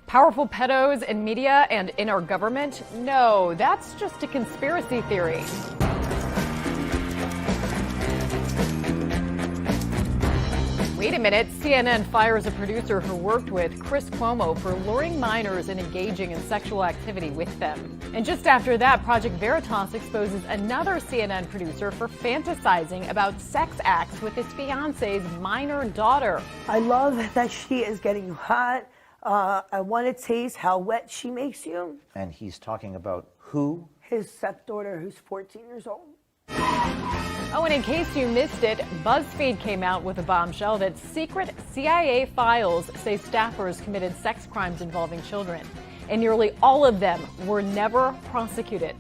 Powerful pedos in media and in our government? No, that's just a conspiracy theory. Wait a minute, CNN fires a producer who worked with Chris Cuomo for luring minors and engaging in sexual activity with them. And just after that, Project Veritas exposes another CNN producer for fantasizing about sex acts with his fiance's minor daughter. I love that she is getting hot. I want to taste how wet she makes you. And he's talking about who? His stepdaughter, who's 14 years old. Oh, and in case you missed it, BuzzFeed came out with a bombshell that secret CIA files say staffers committed sex crimes involving children, and nearly all of them were never prosecuted.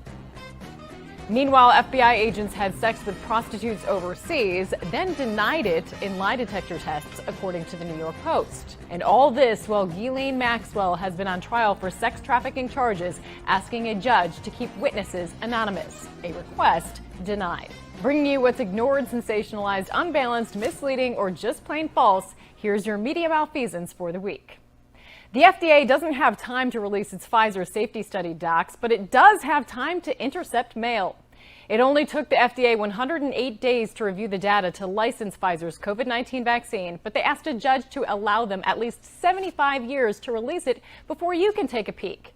Meanwhile, FBI agents had sex with prostitutes overseas, then denied it in lie detector tests, according to the New York Post. And all this while Ghislaine Maxwell has been on trial for sex trafficking charges, asking a judge to keep witnesses anonymous, a request denied. Bringing you what's ignored, sensationalized, unbalanced, misleading, or just plain false, here's your media malfeasance for the week. The FDA doesn't have time to release its Pfizer safety study docs, but it does have time to intercept mail. It only took the FDA 108 days to review the data to license Pfizer's COVID-19 vaccine, but they asked a judge to allow them at least 75 years to release it before you can take a peek.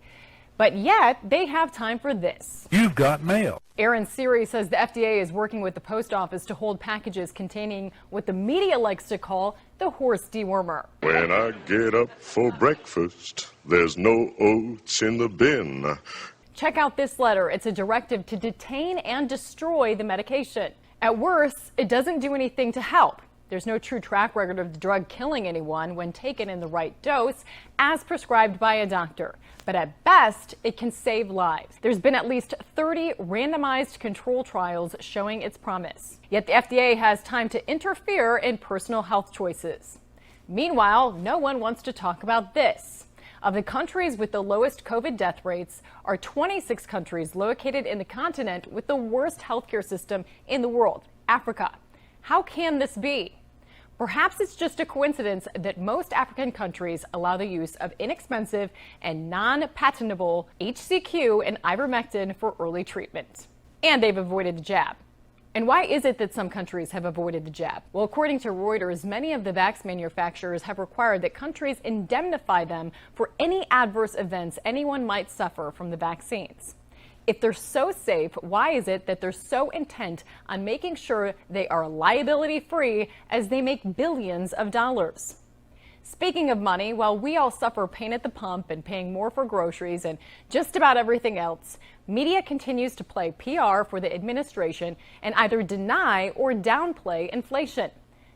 But yet, they have time for this. You've got mail. Aaron Siri says the FDA is working with the post office to hold packages containing what the media likes to call the horse dewormer. When I get up for breakfast, there's no oats in the bin. Check out this letter. It's a directive to detain and destroy the medication. At worst, it doesn't do anything to help. There's no true track record of the drug killing anyone when taken in the right dose, as prescribed by a doctor. But at best, it can save lives. There's been at least 30 randomized control trials showing its promise. Yet the FDA has time to interfere in personal health choices. Meanwhile, no one wants to talk about this. Of the countries with the lowest COVID death rates are 26 countries located in the continent with the worst healthcare system in the world, Africa. How can this be? Perhaps it's just a coincidence that most African countries allow the use of inexpensive and non-patentable HCQ and ivermectin for early treatment. And they've avoided the jab. And why is it that some countries have avoided the jab? Well, according to Reuters, many of the vax manufacturers have required that countries indemnify them for any adverse events anyone might suffer from the vaccines. If they're so safe, why is it that they're so intent on making sure they are liability-free as they make billions of dollars? Speaking of money, while we all suffer pain at the pump and paying more for groceries and just about everything else, media continues to play PR for the administration and either deny or downplay inflation.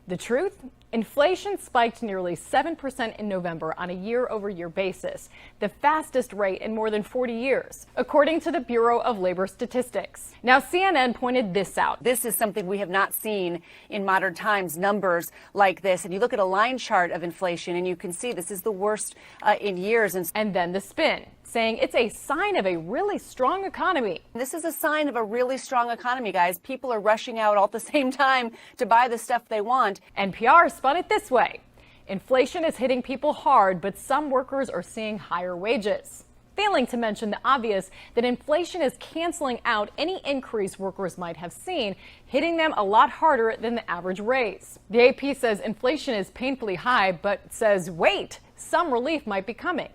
The truth? Inflation spiked nearly 7% in November on a year-over-year basis, the fastest rate in more than 40 years, according to the Bureau of Labor Statistics. Now, CNN pointed this out. This is something we have not seen in modern times, numbers like this. And you look at a line chart of inflation and you can see this is the worst in years. And then the spin, saying it's a sign of a really strong economy. This is a sign of a really strong economy, guys. People are rushing out all at the same time to buy the stuff they want. NPR spun it this way. Inflation is hitting people hard, but some workers are seeing higher wages. Failing to mention the obvious that inflation is canceling out any increase workers might have seen, hitting them a lot harder than the average raise. The AP says inflation is painfully high, but says, wait, some relief might be coming.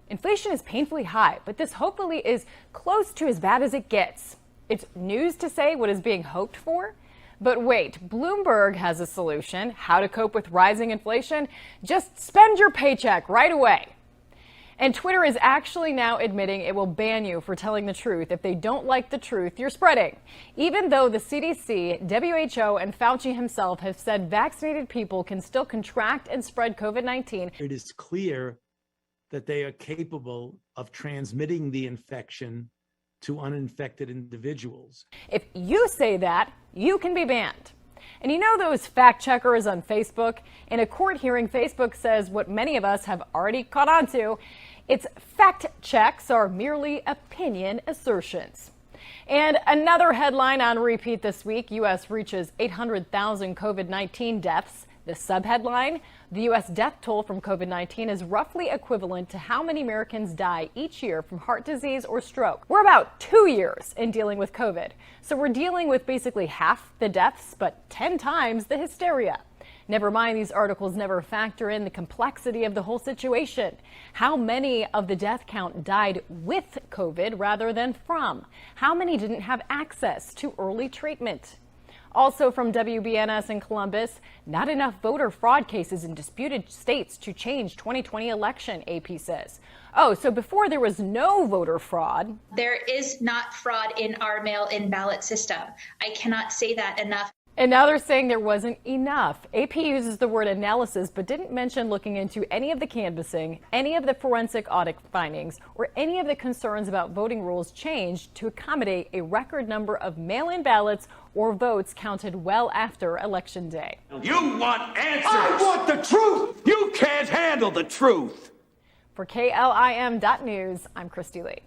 Inflation is painfully high, but this hopefully is close to as bad as it gets. It's news to say what is being hoped for. But wait, Bloomberg has a solution. How to cope with rising inflation? Just spend your paycheck right away. And Twitter is actually now admitting it will ban you for telling the truth if they don't like the truth you're spreading. Even though the CDC, WHO, and Fauci himself have said vaccinated people can still contract and spread COVID-19. It is clear that they are capable of transmitting the infection to uninfected individuals. If you say that, you can be banned. And you know those fact checkers on Facebook? In a court hearing, Facebook says what many of us have already caught on to. Its fact checks are merely opinion assertions. And another headline on repeat this week, U.S. reaches 800,000 COVID-19 deaths, The subheadline: the U.S. death toll from COVID-19 is roughly equivalent to how many Americans die each year from heart disease or stroke. We're about 2 years in dealing with COVID, so we're dealing with basically half the deaths, but 10 times the hysteria. Never mind, these articles never factor in the complexity of the whole situation. How many of the death count died with COVID rather than from? How many didn't have access to early treatment? Also from WBNS in Columbus, not enough voter fraud cases in disputed states to change 2020 election, AP says. Oh, so before there was no voter fraud. There is not fraud in our mail-in ballot system. I cannot say that enough. And now they're saying there wasn't enough. AP uses the word analysis, but didn't mention looking into any of the canvassing, any of the forensic audit findings, or any of the concerns about voting rules changed to accommodate a record number of mail-in ballots or votes counted well after Election Day. You want answers! I want the truth! You can't handle the truth! For KLIM.News, I'm Christy Lee.